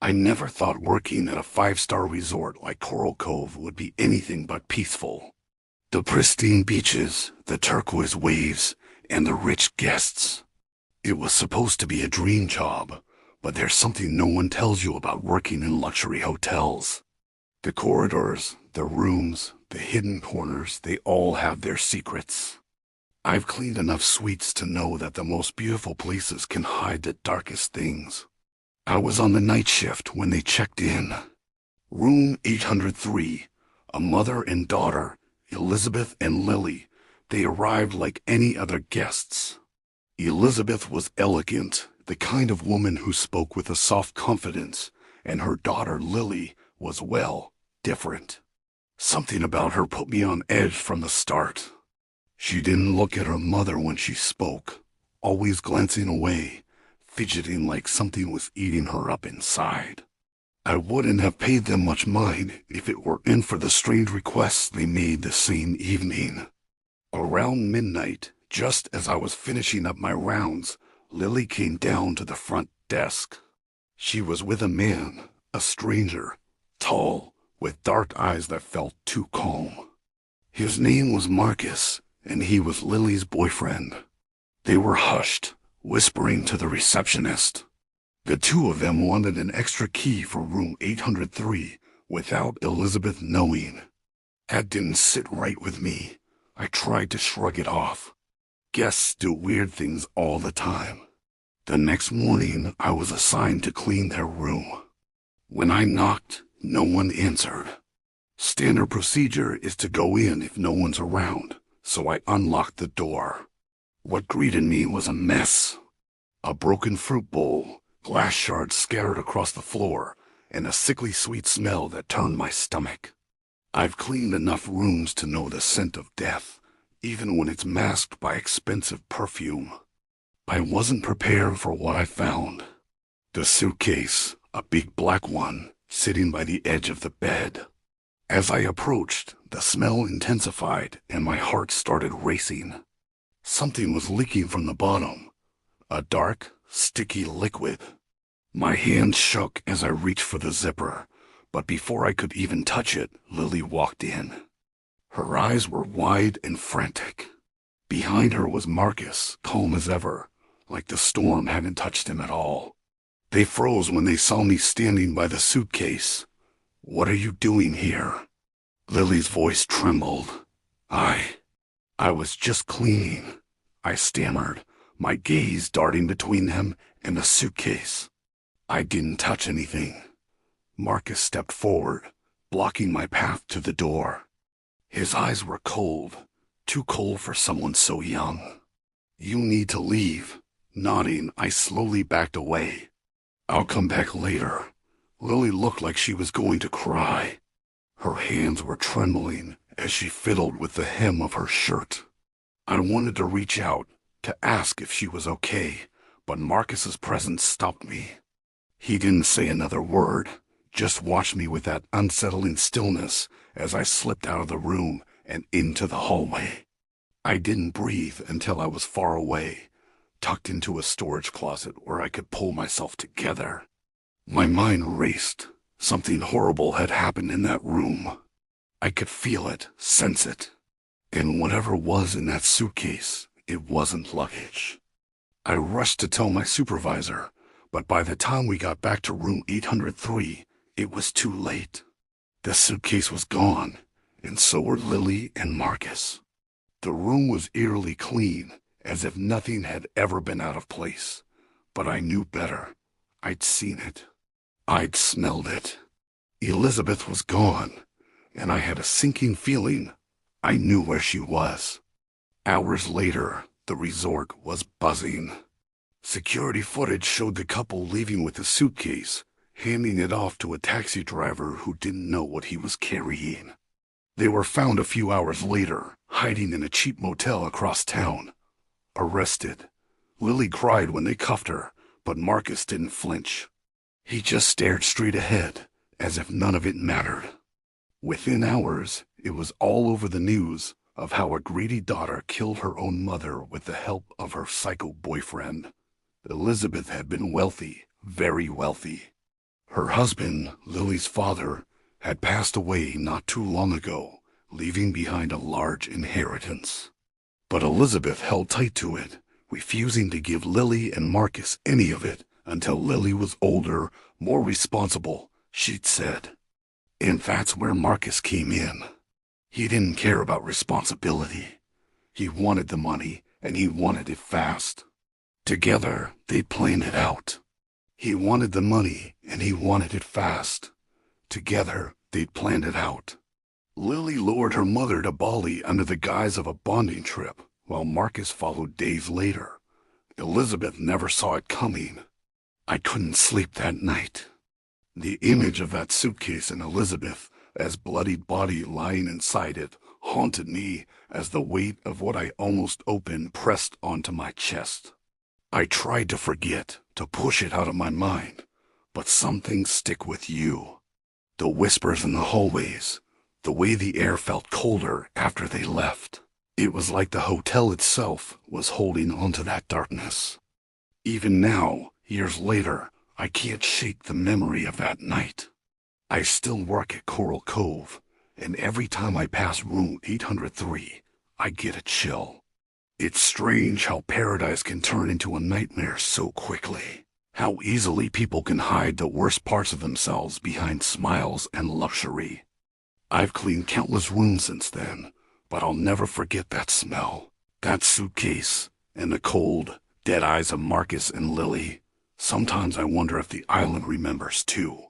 I never thought working at a five-star resort like Coral Cove would be anything but peaceful. The pristine beaches, the turquoise waves, and the rich guests. It was supposed to be a dream job, but there's something no one tells you about working in luxury hotels. The corridors, the rooms, the hidden corners, they all have their secrets. I've cleaned enough suites to know that the most beautiful places can hide the darkest things. I was on the night shift when they checked in. Room 803, a mother and daughter, Elizabeth and Lily. They arrived like any other guests. Elizabeth was elegant, the kind of woman who spoke with a soft confidence, and her daughter Lily was, well, different. Something about her put me on edge from the start. She didn't look at her mother when she spoke, always glancing away, fidgeting like something was eating her up inside. I wouldn't have paid them much mind if it weren't for the strange requests they made the same evening. Around midnight, just as I was finishing up my rounds, Lily came down to the front desk. She was with a man, a stranger, tall, with dark eyes that felt too calm. His name was Marcus, and he was Lily's boyfriend. They were hushed, whispering to the receptionist. The two of them wanted an extra key for room 803 without Elizabeth knowing. That didn't sit right with me. I tried to shrug it off. Guests do weird things all the time. The next morning, I was assigned to clean their room. When I knocked, no one answered. Standard procedure is to go in if no one's around, so I unlocked the door. What greeted me was a mess. A broken fruit bowl, glass shards scattered across the floor, and a sickly sweet smell that turned my stomach. I've cleaned enough rooms to know the scent of death, even when it's masked by expensive perfume. I wasn't prepared for what I found. The suitcase, a big black one, sitting by the edge of the bed. As I approached, the smell intensified and my heart started racing. Something was leaking from the bottom, a dark, sticky liquid. My hand shook as I reached for the zipper, but before I could even touch it, Lily walked in. Her eyes were wide and frantic. Behind her was Marcus, calm as ever, like the storm hadn't touched him at all. They froze when they saw me standing by the suitcase. "What are you doing here?" Lily's voice trembled. I was just cleaning," I stammered, my gaze darting between them and the suitcase. "I didn't touch anything." Marcus stepped forward, blocking my path to the door. His eyes were cold, too cold for someone so young. "You need to leave." Nodding, I slowly backed away. "I'll come back later." Lily looked like she was going to cry. Her hands were trembling as she fiddled with the hem of her shirt. I wanted to reach out, to ask if she was okay, but Marcus's presence stopped me. He didn't say another word, just watched me with that unsettling stillness as I slipped out of the room and into the hallway. I didn't breathe until I was far away, tucked into a storage closet where I could pull myself together. My mind raced. Something horrible had happened in that room. I could feel it, sense it. And whatever was in that suitcase, it wasn't luggage. I rushed to tell my supervisor, but by the time we got back to room 803, it was too late. The suitcase was gone, and so were Lily and Marcus. The room was eerily clean, as if nothing had ever been out of place. But I knew better. I'd seen it. I'd smelled it. Elizabeth was gone, and I had a sinking feeling I knew where she was. Hours later, the resort was buzzing. Security footage showed the couple leaving with the suitcase, handing it off to a taxi driver who didn't know what he was carrying. They were found a few hours later, hiding in a cheap motel across town. Arrested. Lily cried when they cuffed her, but Marcus didn't flinch. He just stared straight ahead, as if none of it mattered. Within hours, it was all over the news of how a greedy daughter killed her own mother with the help of her psycho boyfriend. Elizabeth had been wealthy, very wealthy. Her husband, Lily's father, had passed away not too long ago, leaving behind a large inheritance. But Elizabeth held tight to it, refusing to give Lily and Marcus any of it until Lily was older, more responsible, she'd said. And that's where Marcus came in. He didn't care about responsibility. He wanted the money, and he wanted it fast. Together, they'd planned it out. He wanted the money, and he wanted it fast. Together, they'd planned it out. Lily lured her mother to Bali under the guise of a bonding trip, while Marcus followed days later. Elizabeth never saw it coming. I couldn't sleep that night. The image of that suitcase and Elizabeth, as bloodied body lying inside it, haunted me as the weight of what I almost opened pressed onto my chest. I tried to forget, to push it out of my mind, but some things stick with you. The whispers in the hallways, the way the air felt colder after they left. It was like the hotel itself was holding onto that darkness. Even now, years later, I can't shake the memory of that night. I still work at Coral Cove, and every time I pass room 803, I get a chill. It's strange how paradise can turn into a nightmare so quickly. How easily people can hide the worst parts of themselves behind smiles and luxury. I've cleaned countless rooms since then, but I'll never forget that smell, that suitcase, and the cold, dead eyes of Marcus and Lily. Sometimes I wonder if the island remembers too.